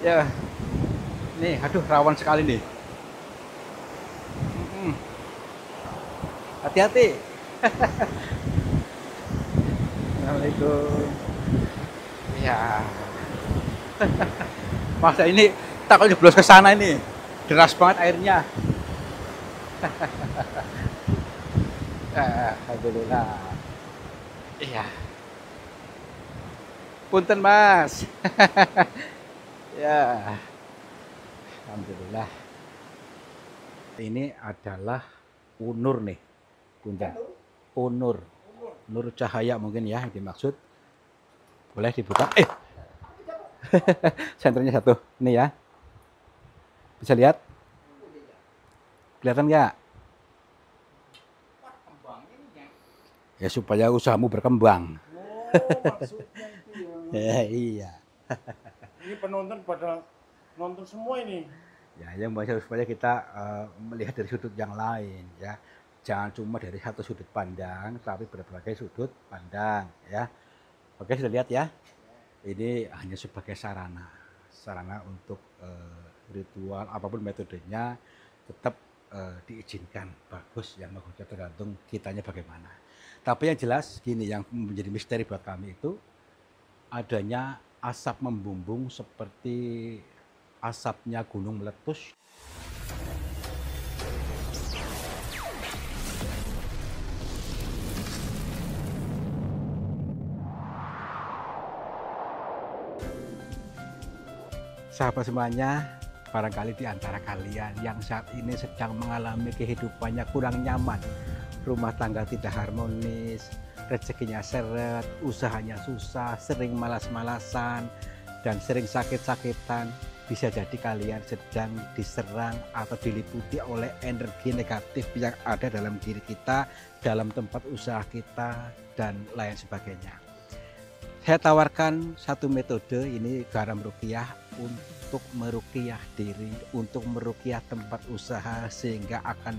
Ya, nih, aduh rawan sekali nih. Hati-hati. Assalamualaikum. Ya, masa ini takut jeblos ke sana ini. Deras banget airnya. Alhamdulillah. Iya. Punten, Mas. Ya, alhamdulillah. Ini adalah Unur nih, Punten. Unur. Nur cahaya mungkin ya yang dimaksud. Boleh dibuka. Senternya satu. Ini ya. Bisa lihat? Kelihatan nggak? Ya supaya usahamu berkembang. Oh, maksudnya itu ya. Iya. Ini penonton pada nonton semua ini. Ya, yang supaya kita melihat dari sudut yang lain ya. Jangan cuma dari satu sudut pandang, tapi berbagai sudut pandang ya. Oke, sudah lihat ya. Ini hanya sebagai sarana, sarana untuk ritual apapun metodenya tetap diizinkan bagus yang maksudnya tergantung kitanya bagaimana. Tapi yang jelas gini, yang menjadi misteri buat kami itu adanya asap membumbung seperti asapnya gunung meletus. Sahabat semuanya, barangkali di antara kalian yang saat ini sedang mengalami kehidupannya kurang nyaman, rumah tangga tidak harmonis, rezekinya seret, usahanya susah, sering malas-malasan, dan sering sakit-sakitan, bisa jadi kalian sedang diserang atau diliputi oleh energi negatif yang ada dalam diri kita, dalam tempat usaha kita, dan lain sebagainya. Saya tawarkan satu metode, ini garam ruqyah, untuk meruqyah diri, untuk meruqyah tempat usaha, sehingga akan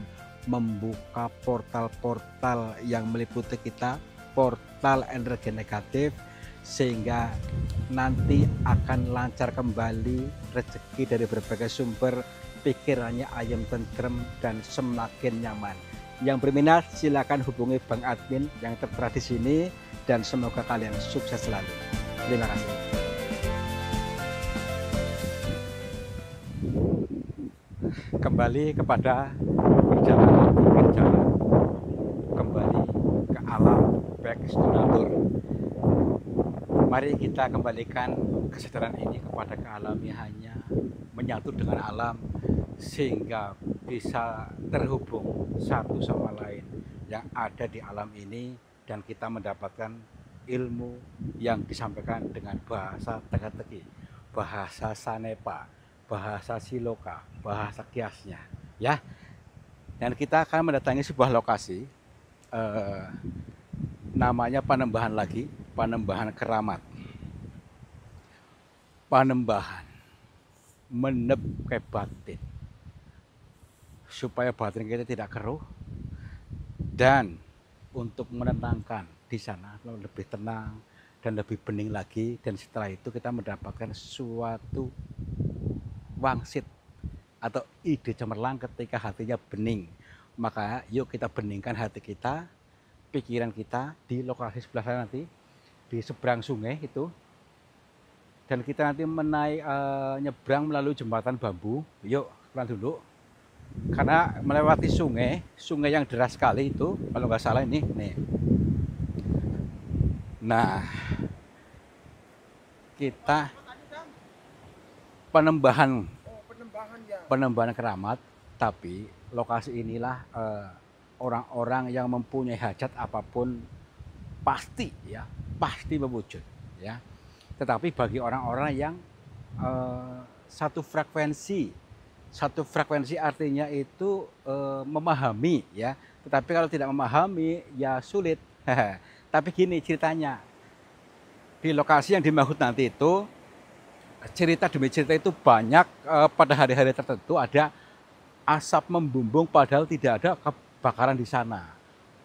membuka portal-portal yang meliputi kita, portal energi negatif, sehingga nanti akan lancar kembali rezeki dari berbagai sumber, pikirannya ayam tentrem dan semakin nyaman. Yang berminat silakan hubungi Bang Admin yang tertera di sini, dan semoga kalian sukses selalu. Terima kasih. Kembali kepada perjalanan, kembali ke alam back to nature. Mari kita kembalikan kesadaran ini kepada kealamiannya, menyatu dengan alam sehingga bisa terhubung satu sama lain yang ada di alam ini, dan kita mendapatkan ilmu yang disampaikan dengan bahasa teka-teki, bahasa sanepa, bahasa siloka, bahasa kiasnya ya. Dan kita akan mendatangi sebuah lokasi, namanya Panembahan lagi, Panembahan Keramat. Panembahan menep ke batin supaya batin kita tidak keruh, dan untuk menenangkan di sana lebih tenang dan lebih bening lagi. Dan setelah itu kita mendapatkan suatu wangsit atau ide cemerlang ketika hatinya bening. Maka yuk kita beningkan hati kita, pikiran kita di lokasi sebelah sana nanti, di seberang sungai itu. Dan kita nanti nyebrang melalui jembatan bambu. Yuk pelan dulu, karena melewati sungai yang deras sekali itu, kalau nggak salah ini nih. Nah, kita Panembahan, Panembahan Keramat, tapi lokasi inilah orang-orang yang mempunyai hajat apapun pasti ya, pasti mewujud ya. Tetapi bagi orang-orang yang satu frekuensi artinya itu memahami ya. Tetapi kalau tidak memahami ya sulit. Tapi gini ceritanya, di lokasi yang dimaksud nanti itu, cerita demi cerita itu banyak. Pada hari-hari tertentu ada asap membumbung padahal tidak ada kebakaran di sana.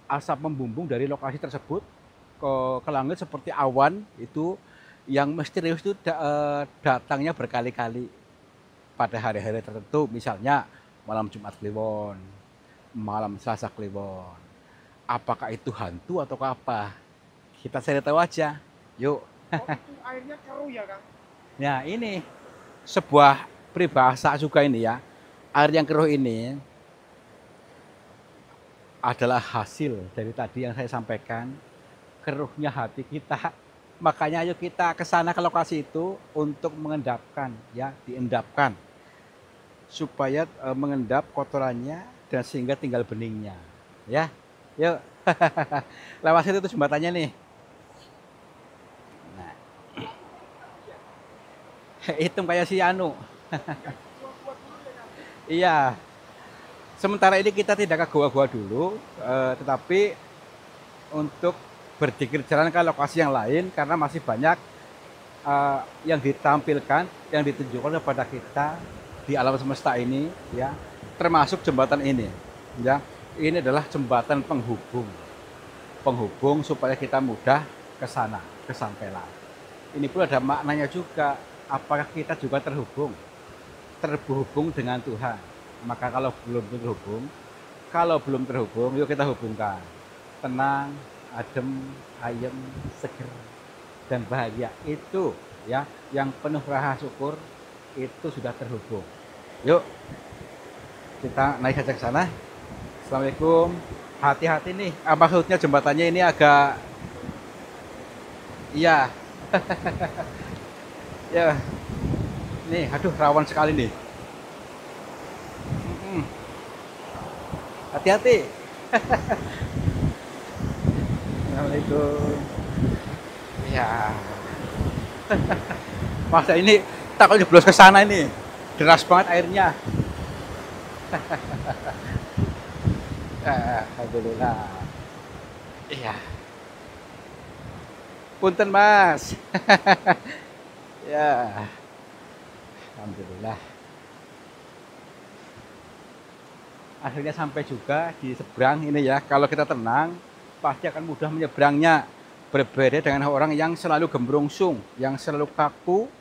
Asap membumbung dari lokasi tersebut ke langit seperti awan itu, Yang misterius itu datangnya berkali-kali pada hari-hari tertentu, misalnya malam Jumat Kliwon, malam Selasa Kliwon. Apakah itu hantu atau apa? Kita cari tahu aja. Yuk. Oh, itu airnya keruh ya, Kang? Nah, ini sebuah peribahasa juga ini ya. Air yang keruh ini adalah hasil dari tadi yang saya sampaikan, keruhnya hati kita. Makanya ayo kita ke sana ke lokasi itu untuk mengendapkan ya, diendapkan supaya mengendap kotorannya dan sehingga tinggal beningnya. Ya. Yuk. Lewat situ tuh jembatannya nih. Nah, hitung kayak si Anu. Iya. Sementara ini kita tidak ke gua-gua dulu, tetapi untuk berzikir jalan ke lokasi yang lain karena masih banyak yang ditampilkan, yang ditunjukkan kepada kita di alam semesta ini, ya, termasuk jembatan ini, ya. Ini adalah jembatan penghubung supaya kita mudah ke sana, kesampaian. Ini pun ada maknanya juga. Apakah kita juga terhubung dengan Tuhan? Maka kalau belum terhubung, yuk kita hubungkan. Tenang, adem, ayem, seger, dan bahagia. Itu ya, yang penuh rasa syukur itu sudah terhubung. Yuk kita naik saja ke sana. Assalamualaikum. Hati-hati nih. Maksudnya jembatannya ini agak, iya, ya. Nih, aduh rawan sekali nih. Hati-hati. Assalamualaikum. Ya. Masa ini takut jeblos ke sana ini. Deras banget airnya. Alhamdulillah. Iya. Punten, Mas. Ya. Alhamdulillah. Akhirnya sampai juga di seberang ini ya. Kalau kita tenang, pasti akan mudah menyeberangnya. Berbeda dengan orang yang selalu gembrungsung, yang selalu kaku,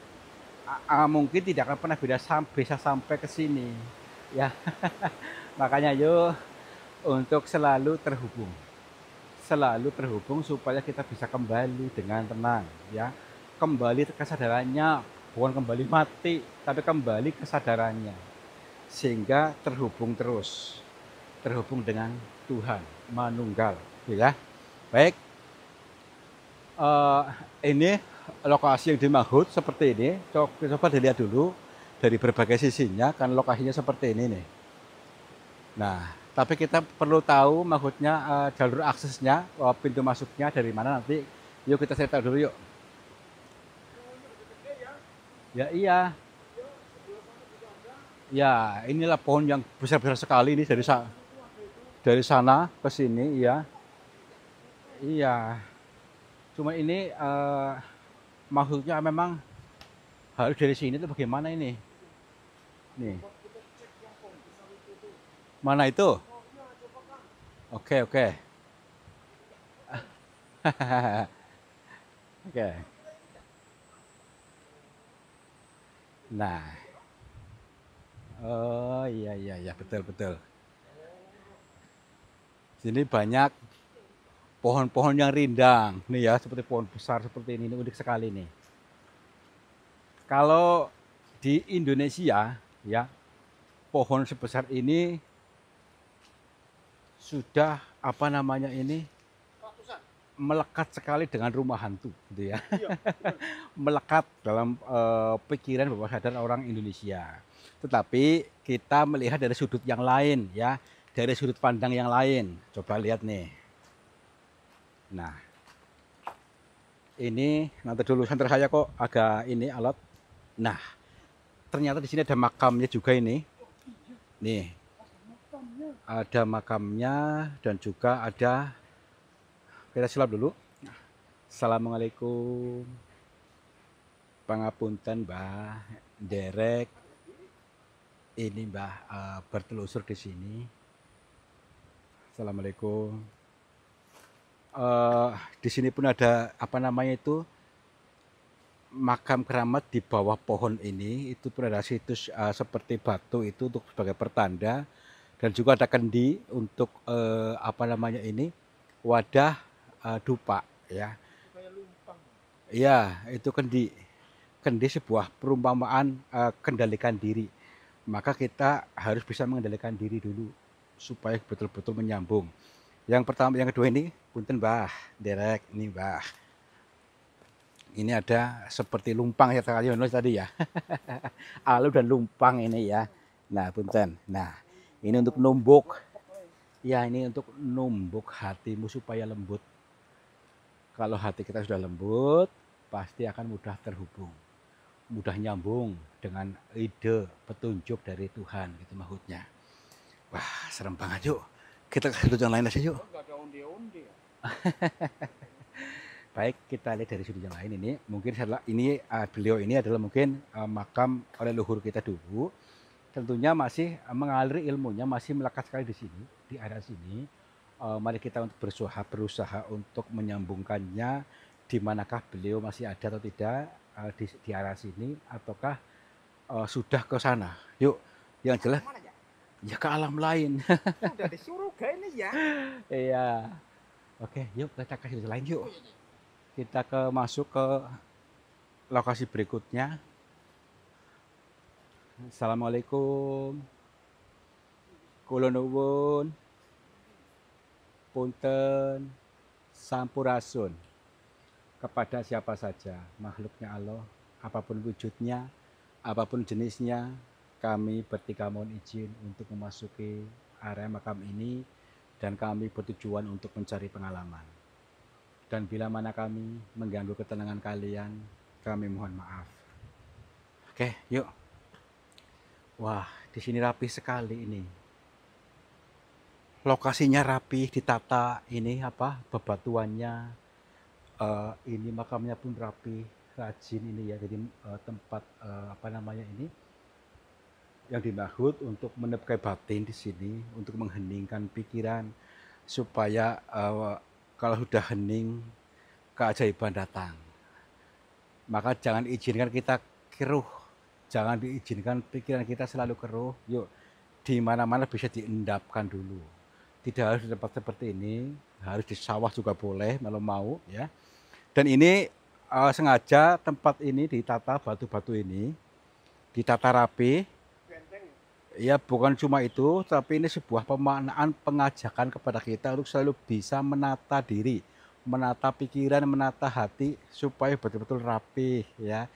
mungkin tidak akan pernah bisa sampai ke sini. Ya, makanya yuk untuk selalu terhubung supaya kita bisa kembali dengan tenang, ya, kembali ke kesadarannya, bukan kembali mati, tapi kembali kesadarannya, sehingga terhubung dengan Tuhan Manunggal, ya. Baik, ini lokasi yang dimaksud seperti ini. Coba dilihat dulu dari berbagai sisinya, kan lokasinya seperti ini nih. Nah, tapi kita perlu tahu maksudnya jalur aksesnya, pintu masuknya dari mana nanti. Yuk kita cerita dulu yuk. Ya iya. Ya, inilah pohon yang besar-besar sekali ini dari sana ke sini, ya. Iya. Cuma ini maksudnya memang harus dari sini itu bagaimana ini? Nih. Mana itu? Oke, oke. Oke. Nah. Oh iya betul. Sini banyak pohon-pohon yang rindang. Nih ya, seperti pohon besar seperti ini unik sekali nih. Kalau di Indonesia ya, pohon sebesar ini sudah melekat sekali dengan rumah hantu, gitu ya. Melekat dalam pikiran bawah sadar orang Indonesia. Tetapi kita melihat dari sudut yang lain, ya, dari sudut pandang yang lain. Coba lihat nih. Nah, ini nanti dulu center saya kok agak ini alat. Nah, ternyata di sini ada makamnya juga ini. Nih, ada makamnya dan juga ada. Kita silap dulu. Assalamualaikum. Pangapunten, Mbah. Derek. Ini Mbah bertelusur di sini. Assalamualaikum. Di sini pun ada makam keramat di bawah pohon ini itu pun ada situs seperti batu itu untuk sebagai pertanda, dan juga ada kendi untuk apa namanya ini, wadah dupa ya. Kayak lumpang. Iya, itu kendi. Kendi sebuah perumpamaan kendalikan diri. Maka kita harus bisa mengendalikan diri dulu supaya betul-betul menyambung. Yang pertama, yang kedua ini, punten Mbah, derek ini Mbah. Ini ada seperti lumpang ya tadi ya. Alu dan lumpang ini ya. Nah, punten. Nah, ini untuk numbuk. Ya, ini untuk numbuk hatimu supaya lembut. Kalau hati kita sudah lembut, pasti akan mudah terhubung, mudah nyambung dengan ide petunjuk dari Tuhan gitu maksudnya. Wah, serem banget. Yuk kita ke sudut yang lain aja yuk. Enggak ada onde-onde ya. Baik, kita lihat dari sudut yang lain. Ini mungkin ini beliau ini adalah mungkin makam oleh leluhur kita dulu. Tentunya masih mengalir ilmunya, masih melekat sekali di sini, di area sini. Mari kita untuk berusaha untuk menyambungkannya, di manakah beliau masih ada atau tidak di area sini, ataukah sudah ke sana. Yuk, yang jelas ya ke alam lain. Udah di surga ini ya. Iya. Oke, yuk kita ke sisi lain yuk. Kita masuk ke lokasi berikutnya. Assalamualaikum. Kula nuwun. Punten sampurasun kepada siapa saja makhluknya Allah, apapun wujudnya, apapun jenisnya, kami bertiga mohon izin untuk memasuki area makam ini, dan kami bertujuan untuk mencari pengalaman. Dan bila mana kami mengganggu ketenangan kalian, kami mohon maaf. Oke, yuk. Wah, di sini rapi sekali ini. Lokasinya rapi, ditata ini apa bebatuannya, ini makamnya pun rapi, rajin ini ya. Jadi tempat apa namanya ini yang dimaksud untuk menebai batin di sini, untuk mengheningkan pikiran supaya kalau sudah hening keajaiban datang. Maka jangan izinkan kita keruh, jangan diizinkan pikiran kita selalu keruh. Yuk, di mana-mana bisa diendapkan dulu. Tidak harus di tempat seperti ini, harus di sawah juga boleh kalau mau ya. Dan ini sengaja tempat ini ditata, batu-batu ini ditata rapi. Ya bukan cuma itu, tapi ini sebuah pemaknaan pengajakan kepada kita untuk selalu bisa menata diri, menata pikiran, menata hati supaya betul-betul rapi ya.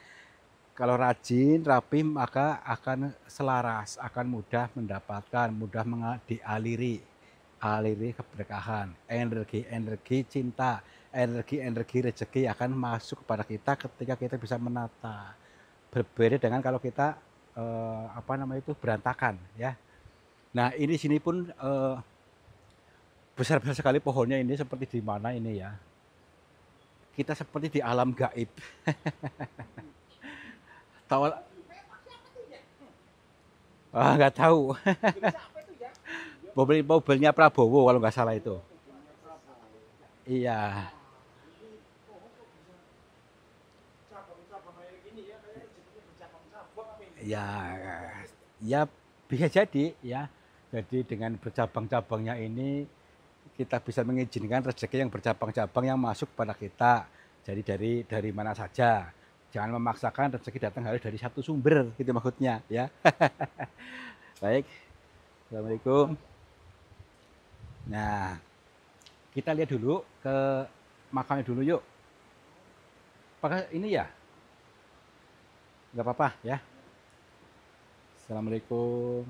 Kalau rajin, rapi, maka akan selaras, akan mudah mendapatkan, mudah dialiri keberkahan, energi cinta, energi rezeki akan masuk kepada kita ketika kita bisa menata. Berbeda dengan kalau kita apa namanya itu berantakan ya. Nah ini sini pun besar-besar sekali pohonnya ini, seperti di mana ini ya. Kita seperti di alam gaib. Tahu? Nggak tahu. Mobilnya Prabowo kalau nggak salah itu. Iya. Ya, ya bisa jadi ya. Jadi dengan bercabang-cabangnya ini kita bisa mengizinkan rezeki yang bercabang-cabang yang masuk pada kita. Jadi dari mana saja. Jangan memaksakan rezeki datang harus dari satu sumber, gitu maksudnya ya. Baik. Assalamualaikum. Nah, kita lihat dulu ke makamnya dulu yuk. Apakah ini ya? Nggak apa-apa ya. Assalamualaikum.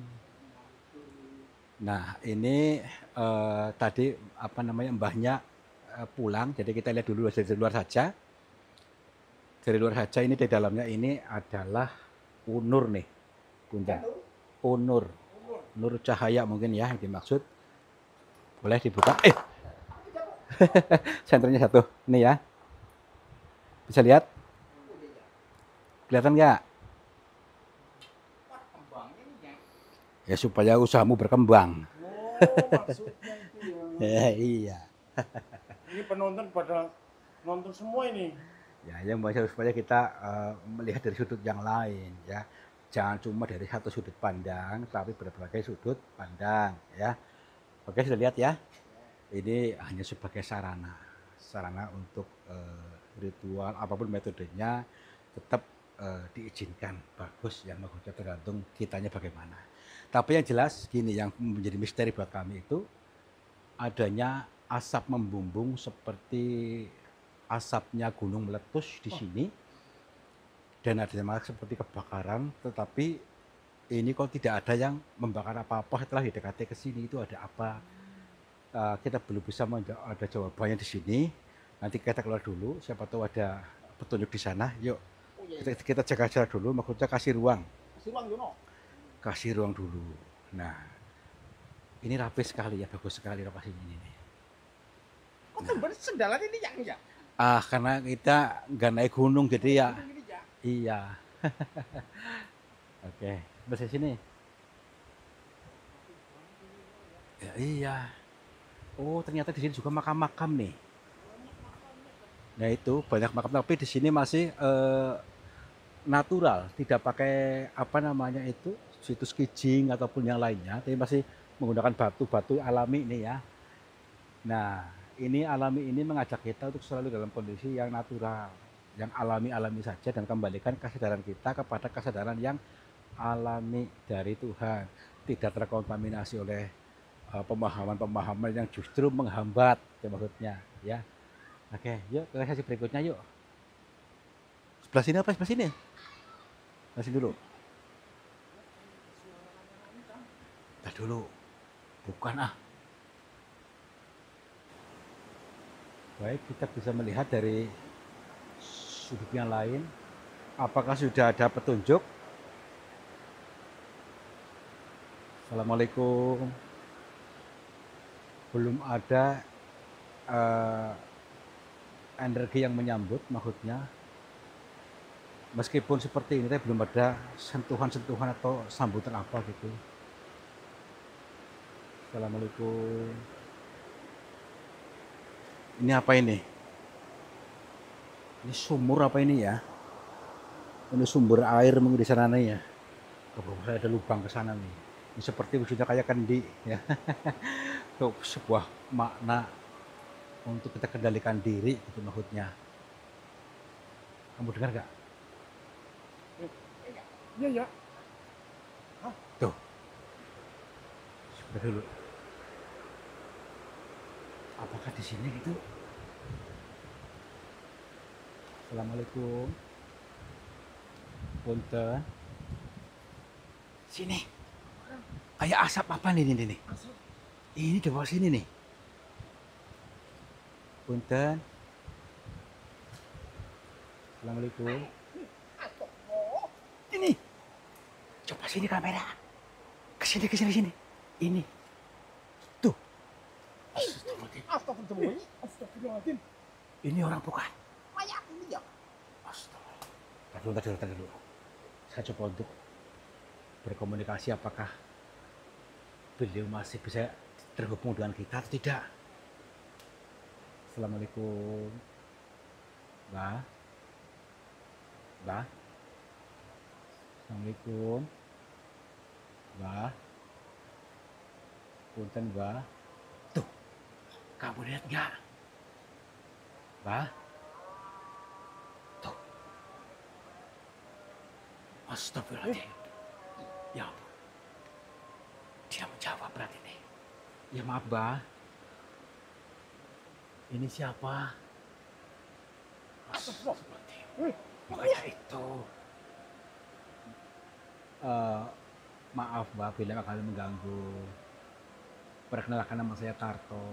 Nah, ini tadi apa namanya mbahnya pulang, jadi kita lihat dulu dari luar saja. Dari luar saja ini di dalamnya ini adalah unur nih, Punten. Unur. Nur cahaya mungkin ya yang dimaksud. Boleh dibuka. Senternya satu. Ini ya. Bisa lihat? Kelihatan nggak? Ya supaya usahamu berkembang. Maksudnya itu ya. Iya. Ini penonton pada nonton semua ini. Ya, yang supaya kita melihat dari sudut yang lain, ya. Jangan cuma dari satu sudut pandang, tapi berbagai sudut pandang, ya. Oke, sudah lihat ya. Ini hanya sebagai sarana, sarana untuk ritual apapun metodenya tetap diizinkan, bagus, yang bagusnya tergantung kitanya bagaimana. Tapi yang jelas gini, yang menjadi misteri buat kami itu adanya asap membumbung seperti asapnya gunung meletus di sini, dan adanya malah seperti kebakaran, tetapi ini kok tidak ada yang membakar apa-apa. Setelah didekati ke sini itu ada apa? Kita belum bisa ada jawabannya di sini. Nanti kita keluar dulu, siapa tahu ada petunjuk di sana. Yuk, Oh iya, kita jaga jarak dulu, maksudnya kasih ruang, kasih ruang Yono. kasih ruang dulu. Nah, ini rapi sekali ya, bagus sekali lokasinya ini. Kok tempat sendalan ini ya? Karena kita nggak naik gunung, jadi ya, Gunung ini ya. iya. Oke, bersih sini. Ya, iya. Oh, ternyata di sini juga makam-makam nih. Nah itu banyak makam, tapi di sini masih natural, tidak pakai apa namanya itu situs kijing ataupun yang lainnya, tapi masih menggunakan batu-batu alami ini ya. Nah, ini alami ini mengajak kita untuk selalu dalam kondisi yang natural, yang alami-alami saja, dan kembalikan kesadaran kita kepada kesadaran yang alami dari Tuhan, tidak terkontaminasi oleh pemahaman-pemahaman yang justru menghambat, ya maksudnya ya. Oke, yuk ke sesi berikutnya yuk. Sebelah sini apa sebelah sini? Masih dulu. Tar dulu. Bukan Baik, kita bisa melihat dari sudut yang lain. Apakah sudah ada petunjuk? Assalamualaikum. Belum ada energi yang menyambut, maksudnya. Meskipun seperti ini, tapi belum ada sentuhan-sentuhan atau sambutan apa gitu. Assalamualaikum. Ini apa ini? Ini sumur apa ini ya? Ini sumber air mungkin di sana nih ya. Kalau saya ada lubang ke sana nih. Ini seperti wujudnya kayak kendi ya. Itu sebuah makna untuk kita kendalikan diri gitu maksudnya. Kamu dengar gak? Iya ya. Tuh. Sebentar dulu. Apakah di sini gitu? Assalamualaikum. Punten. Sini. Kayak asap apa nih ini? Ini di bawah sini nih. Punten. Assalamualaikum. Ini. Coba sini kamera. Kesini, sini. Ini. Tuh. Astagfirullahaladzim. Astagfirullahaladzim. Ini orang bukan? Mayat ini ya. Astaga. Tadi dulu. Saya coba untuk berkomunikasi, apakah beliau masih bisa terhubung dengan kita atau tidak. Assalamualaikum. Mbak. Assalamualaikum. Mbak. Punten, Mbak. Tuh. Kamu lihat nggak? Mbak. Tuh. Astagfirullahaladzim. Ya ampun. Dia menjawab berarti nih. Ya maaf, Mbak. Ini siapa? Astagfirullahaladzim. Makanya itu. Maaf, Mbak, bila kali mengganggu. Perkenalkan, nama saya Tarto.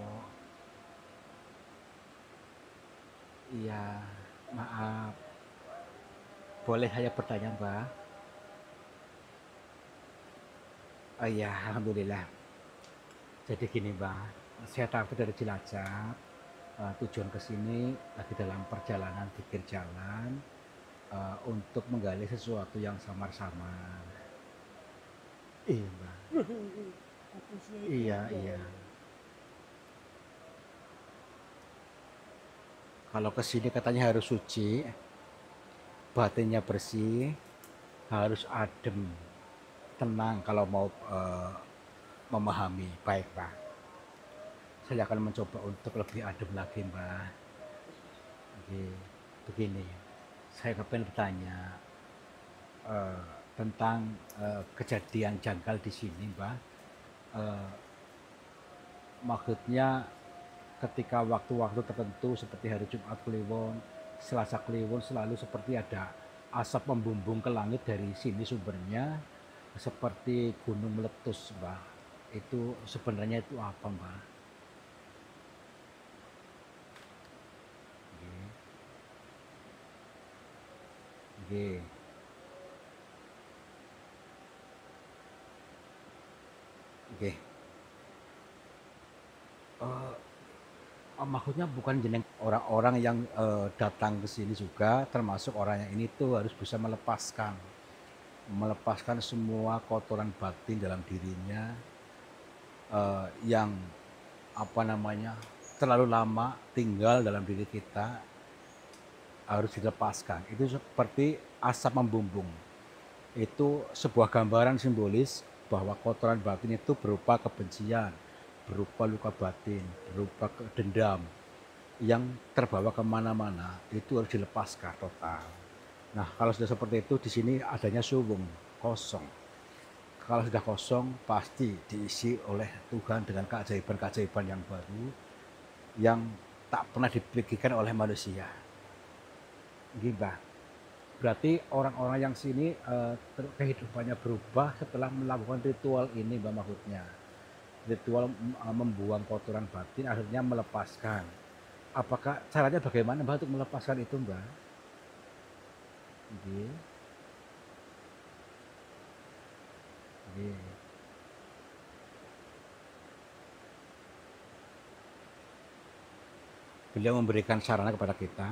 Iya, maaf. Boleh saya bertanya, Mbak? Oh iya, alhamdulillah. Jadi gini, Mbak, saya Tarto dari Cilacap. Tujuan ke sini lagi dalam perjalanan pikir jalan untuk menggali sesuatu yang samar-samar. Iya, Mbak. Iya. Kalau ke sini katanya harus suci, batinnya bersih, harus adem, tenang kalau mau memahami. Baik, Pak. Saya akan mencoba untuk lebih adem lagi, Mbak. Oke, begini, saya ingin bertanya eh, tentang kejadian janggal di sini, Mbak. Eh, Maksudnya ketika waktu-waktu tertentu seperti hari Jumat Kliwon, Selasa Kliwon selalu seperti ada asap membumbung ke langit dari sini sumbernya seperti gunung meletus, Mbak. Itu sebenarnya itu apa, Mbak? Oke, oke, oke. Eh, Maksudnya bukan jeneng orang-orang yang datang ke sini juga, termasuk orang yang ini tuh harus bisa melepaskan semua kotoran batin dalam dirinya yang apa namanya terlalu lama tinggal dalam diri kita harus dilepaskan. Itu seperti asap membumbung. Itu sebuah gambaran simbolis bahwa kotoran batin itu berupa kebencian, berupa luka batin, berupa dendam yang terbawa kemana-mana, itu harus dilepaskan total. Nah, kalau sudah seperti itu, di sini adanya suwung, kosong. Kalau sudah kosong, pasti diisi oleh Tuhan dengan keajaiban-keajaiban yang baru, yang tak pernah dipikirkan oleh manusia. Gimana? Berarti orang-orang yang sini kehidupannya berubah setelah melakukan ritual ini, Mbak, maksudnya. Ritual membuang kotoran batin, akhirnya melepaskan. Apakah caranya bagaimana, Mbak, untuk melepaskan itu, Mbak? Oke, oke. Beliau memberikan saran kepada kita.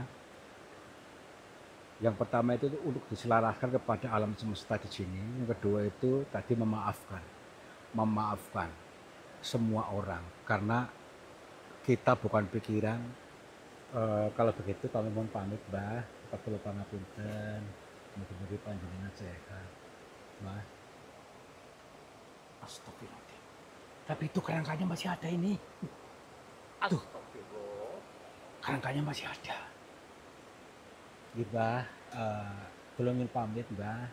Yang pertama itu untuk diselaraskan kepada alam semesta di sini. Yang kedua itu tadi memaafkan semua orang karena kita bukan pikiran. Kalau begitu kami mohon pamit, Mbah. Kita perlu pangapunten. Mugi-mugi panjenengan sehat, Mbah. Astagfirullah. Tapi itu kerangkanya masih ada ini. Tuh, kerangkanya masih ada. Mbah, belum ingin pamit, Mbah.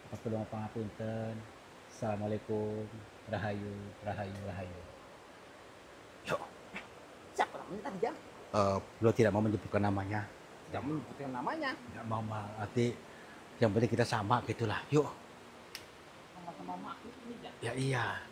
Kita perlu pangapunten. Assalamualaikum. Rahayu, rahayu, rahayu. Yuk. Siapa namanya tadi, Jam? Beliau tidak mau menyebutkan namanya. Tidak menyebutkan namanya. Tidak mau, nanti yang penting kita sama gitulah. Yuk. Sama-sama makhluk ini, Jam. Ya iya.